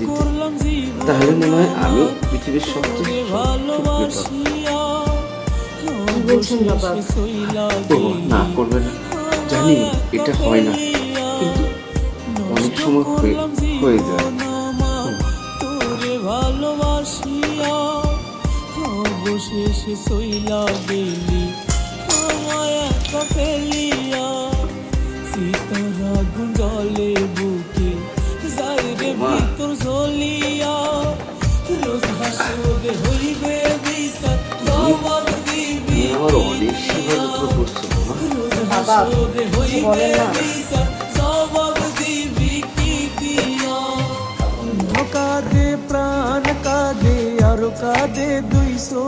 দিতে, তাহলে মনে হয় আমি পৃথিবীর সবচেয়ে বলছেন বাবা? না করবে না জানি, এটা হয় না, কিন্তু অনেক সময় হয়ে যায়। ভালোবাসিয়া অবশেষে সইলা গেলি আমায় একা ফেলিয়া, সীতার আগুন জ্বলে বুকে যাই রে ভিতর জ্বলিয়া, রোজ হাসবে হইবে বিচার জবাব দিবি, আমার অনেক সেবা যত্ন করছো রোজ হাসবে হইবে বিচার জবাব দিবি কি দিয়া। কাঁদে প্রাণ কাঁদে আর কাঁদে 200,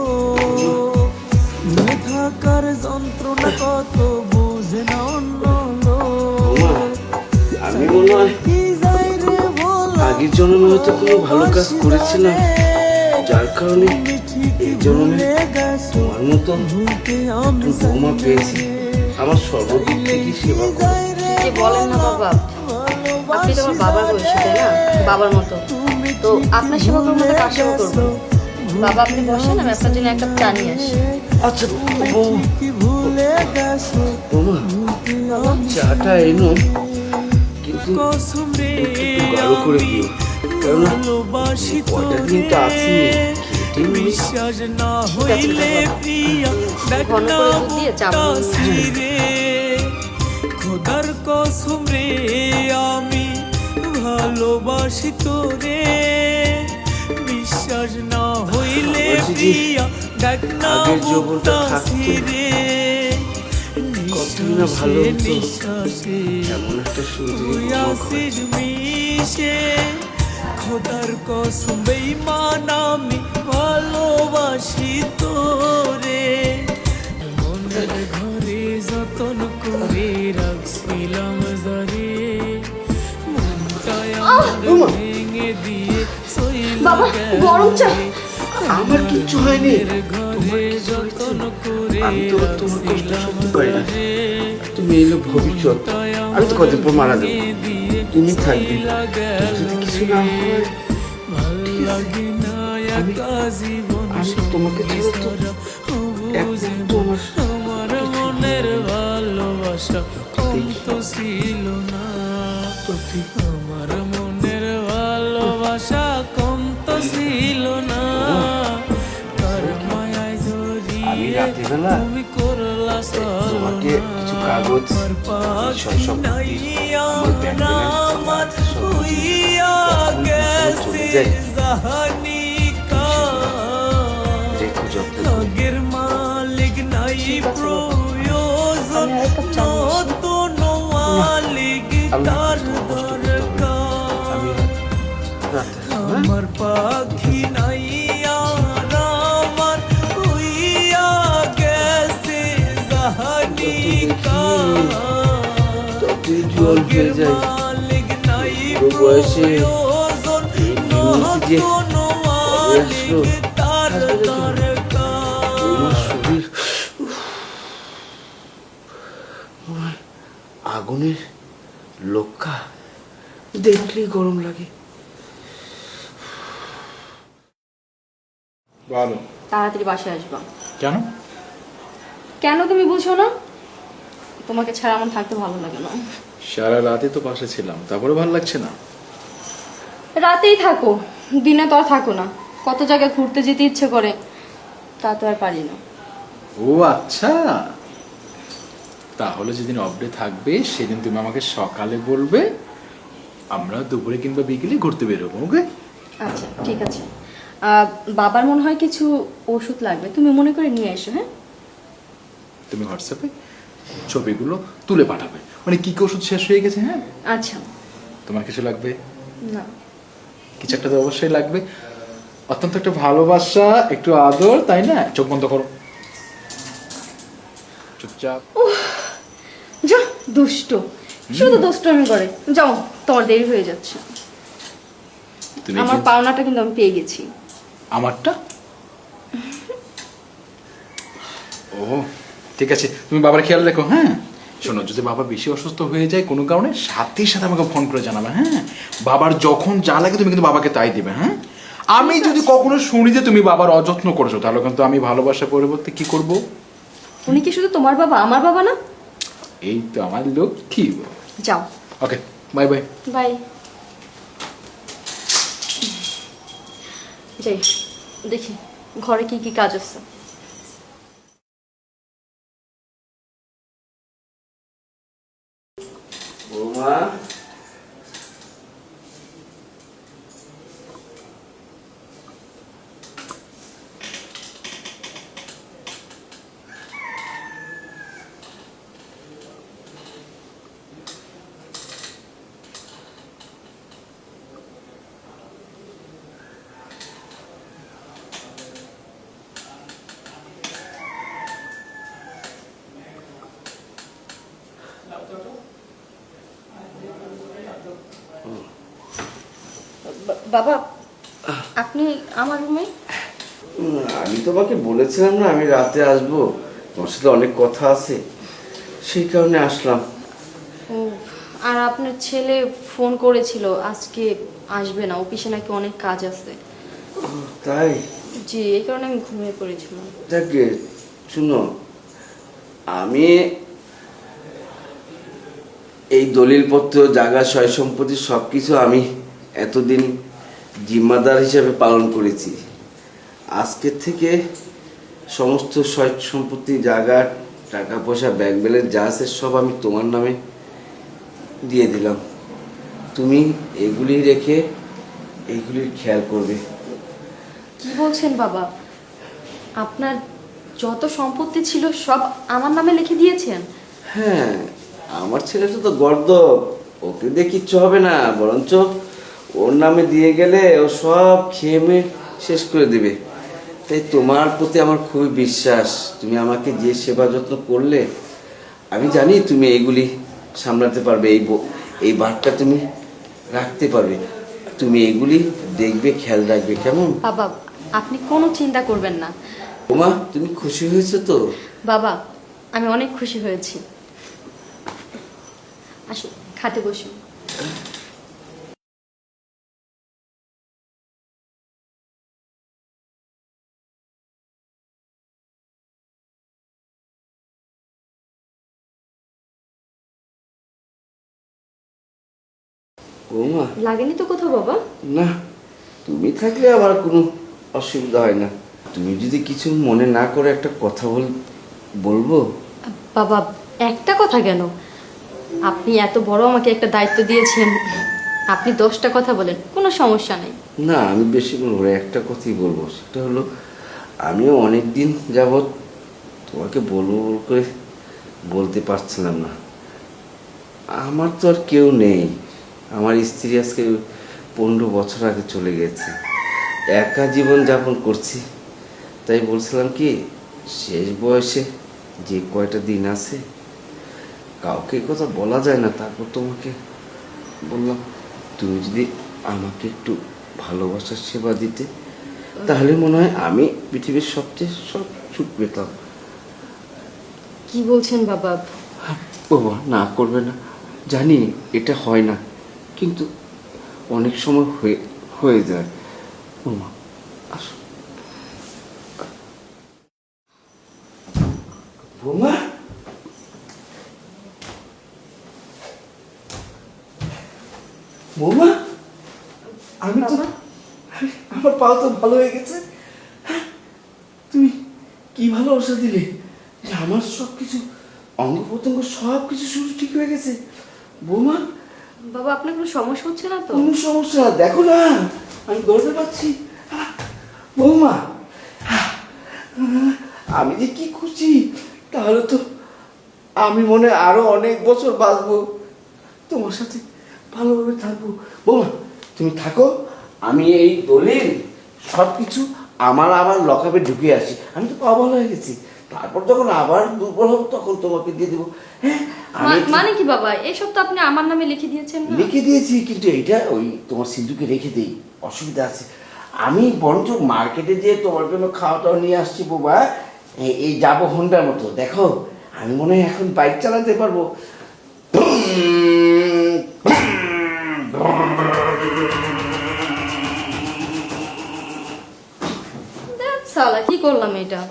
থাকার যন্ত্রণা কত বুঝে না অন্য লোক। আমি মনে হয় আগের জন্মে হয়তো কোনো ভালো কাজ করেছিলাম, যার কারণে এই জন্মে তোমার মতন বৌমা পেয়েছি। আমার সর্বদিক থেকে সেবা করে। যে বলেন না বাবা, আপনি তো আমার বাবার বয়সী, তাই না? বাবার মতো তো আপনার সেবা করবো না, কার সেবা করবো? বাবা আপনি বসেন, আমি আপনার জন্য এক কাপ চা নিয়ে আসি। আচ্ছা বৌমা, চাটা এনো, কিন্তু একটু গাঢ় করে দিও, কারণ কয়টা দিন তো আছি। বিশ্বাস না হইলে প্রিয়া দেখ না রে, খোদার কসম রে আমি ভালোবাসি তোরে, বিশ্বাস না হইলে প্রিয়া দেখ না বুকটাছি রে, নিঃশ্বাসে নিঃশ্বাসে তুই আসিস মিশে, খোদার কসম বেঈমান আমি ভালোবাসি তোরে, মনের ঘরে যতন করে রাখছিলাম যারে, মনটাই আমার ভেঙে দিয়ে সইলা গেছে। আমার কিচ্ছু হয়নি, ঘরে যতন করে রাখছিলাম যারে, তুমি এলো ভবিষ্যৎ, আমি তো কদিন পর মারা যাবো, তুমি থাকবে, যদি কিছু না হয় আমি তোমাকে ছাড়া তো আমার মনের ভালোবাসা কম তো ছিল না, আমার মনের ভালোবাসা কম তো ছিল না, তার মায়ায় জড়িয়ে তুমি করলা তোমাকে কিছু কাগজ নাই আমার হইয়া গেছে জাহানি কা, আগের মালিক নাই প্রয়োজন, নতুন মালিক তার দরকার, আমার পাখি নাই আর আমার হইয়া গেছে জাহানি কা, জল হয়ে যায় বয়সে আগুনের লক্ষ্যা দেখলেই গরম লাগে। তাড়াতাড়ি বাসায় আসবা। কেন? কেন তুমি বুঝো না? তোমাকে ছাড়া আমার থাকতে ভালো লাগে না। সারা রাতে তো পাশে ছিলাম, তারপরে ভালো লাগছে না? রাতেই থাকো, দিনে তো আর থাকো না। কত জায়গায় ঘুরতে যেতে ইচ্ছে করে, তা তো আর পারি না। ও আচ্ছা, তাহলে যেদিন অফ ডে থাকবে সেদিন তুমি আমাকে সকালে বলবে, আমরা দুপুরে কিংবা বিকেলে ঘুরতে বেরোবো। ওকে? আচ্ছা ঠিক আছে। বাবার মনে হয় কিছু ওষুধ লাগবে, তুমি মনে করে নিয়ে এসো। হ্যাঁ, তুমি হোয়াটসঅ্যাপে ছবিগুলো তুলে পাঠাবে, মানে কি কি ওষুধ শেষ হয়ে গেছে। হ্যাঁ আচ্ছা। তোমার কিছু লাগবে না? কিছু একটা তো অবশ্যই লাগবে, অত্যন্ত একটা ভালোবাসা, একটু আদর, তাই না? চোখ বন্ধ করো, চুপচাপ। যা দুষ্ট, শুধু দুষ্টমি করে। যাও, তোমার দেরি হয়ে যাচ্ছে। আমার পাওনাটা কিন্তু আমি পেয়ে গেছি। আমারটা? ও ঠিক আছে, তুমি বাবার খেয়াল রেখো। হ্যাঁ, শোনো, যদি বাবা বেশি অসুস্থ হয়ে যায় কোনো কারণে, সাথে সাথে আমাকে ফোন করে জানাবে, হ্যাঁ? বাবার যখন যা লাগে তুমি কিন্তু বাবাকে তাই দিবে, হ্যাঁ? আমি যদি কখনো শুনি যে তুমি বাবার অযত্ন করছো, তাহলে কিন্তু আমি ভালোবাসা পরিবর্তে কি করব? উনি কি শুধু তোমার বাবা, আমার বাবা না? এই তো আমার লক্ষ্মী। যাও। ওকে, বাই বাই। বাই। যাই, দেখি ঘরে কি কি কাজ আছে। বৌমা, বাবা, আপনি আমার রুমে? আমি তোমাকে বলেছিলাম না আমি রাতে আসবো, তোমার সাথে অনেক কথা আছে, সেই কারণে আসলাম। ও, আর আপনার ছেলে ফোন করেছিল আজকে আসবে না, অফিসে নাকি অনেক কাজ আছে। তাই? জি, এই কারণে আমি ঘুমিয়ে পড়েছিলাম। যাকে শুনো, আমি এই দলিলপত্র, জায়গা, সয় সম্পত্তি সবকিছু আমি এতদিন জিম্মাদার হিসেবে পালন করেছি। আজকের থেকে সমস্ত সয় সম্পত্তি, জায়গা, টাকা পয়সা, ব্যাংক ব্যালেন্স যা আছে সব আমি তোমার নামে দিয়ে দিলাম। তুমি এগুলি রেখে এইগুলির খেয়াল করবে। কি বলছেন বাবা? আপনার যত সম্পত্তি ছিল সব আমার নামে লিখে দিয়েছেন? হ্যাঁ, আমার ছেলেটা তো গর্দ, ওকে দিয়ে কিচ্ছু হবে না, বরঞ্চ ওর নামে দিয়ে গেলে ও সব খেয়ে মেয়ে শেষ করে দেবে। তাই তোমার প্রতি আমার খুবই বিশ্বাস। তুমি আমাকে যে সেবা যত্ন করলে, আমি জানি তুমি এইগুলি সামলাতে পারবে, এই বারটা তুমি রাখতে পারবে। তুমি এগুলি দেখবে, খেয়াল রাখবে, কেমন? বাবা, আপনি কোনো চিন্তা করবেন না। ওমা, তুমি খুশি হয়েছো তো? বাবা, আমি অনেক খুশি হয়েছি। আসুন, খাটে বসুন। ওমা, লাগেনি তো কোথাও বাবা? না, তুমি থাকলে আমার কোনো অসুবিধা হয় না। তুমি যদি কিছু মনে না করে একটা কথা বলবো? বাবা, একটা কথা কেন? আপনি এত বড় আমাকে একটা দায়িত্ব দিয়েছেন, আপনি 10টা কথা বলেন, কোনো সমস্যা নেই। না, আমি বেশি বলবো না, একটা কথাই বলবো। সেটা হলো, আমিও অনেক দিন যাবৎ তোমাকে বলবো করে বলতে পারছিলাম না। আমার তো আর কেউ নেই। আমার স্ত্রী আজকে 15 বছর আগে চলে গেছে। একা জীবন যাপন করছি। তাই বলছিলাম কি, শেষ বয়সে যে কয়টা দিন আছে, কাউকে কথা বলা যায় না, তারপর তোমাকে বললাম তুমি যদি আমাকে একটু ভালোবাসার সেবা দিতে, তাহলে মনে হয় আমি পৃথিবীর সবচেয়ে সব সুখ পেতাম। কি বলছেন বাবা? বাবা, না করবে না, জানি এটা হয় না, কিন্তু অনেক সময় হয়ে যায়। বৌমা, আসো। বৌমা, বৌমা, আমি তো, আমার পা তো ভালো হয়ে গেছে। তুমি কি ভালোবাসা দিলে যে আমার সবকিছু, অঙ্গ প্রত্যঙ্গ সবকিছু শুরু ঠিক হয়ে গেছে। বৌমা, বাবা, আপনার কোনো সমস্যা হচ্ছে না তো? কোনো সমস্যা না, দেখো না আমি দৌড়তে পারছি। বৌমা, আমি যে কি খুশি, তাহলে তো আমি মনে হয় আরো অনেক বছর বাঁচবো, তোমার সাথে ভালোভাবে থাকবো। বৌমা, তুমি থাকো, আমি এই দলিল সবকিছু আবার লকআপে ঢুকিয়ে আসি। আমি তো পাগল হয়ে গেছি, তারপর যখন আবার দুর্বল হবো তখন তোমাকে দিয়ে দেবো। হ্যাঁ, মানে কি বাবা, এসব তো আপনি আমার নামে লিখে দিয়েছেন না? লিখে দিয়েছি, কিন্তু এইটা ওই তোমার সিন্ধুকে রেখে দেই, অসুবিধা আছে। আমি বরঞ্চ মার্কেটে যেয়ে তোমার জন্য খাওয়া টাওয়া নিয়ে আসছি বাবা। এই যাবো হোন্ডার মতো, দেখো আমি মনে হয় এখন বাইক চালাতে পারবো। দেখ শালা কি করলাম এটা,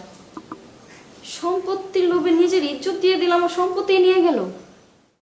সম্পত্তির লোভে নিজের ইজ্জত দিয়ে দিলাম আর সম্পত্তি নিয়ে গেল।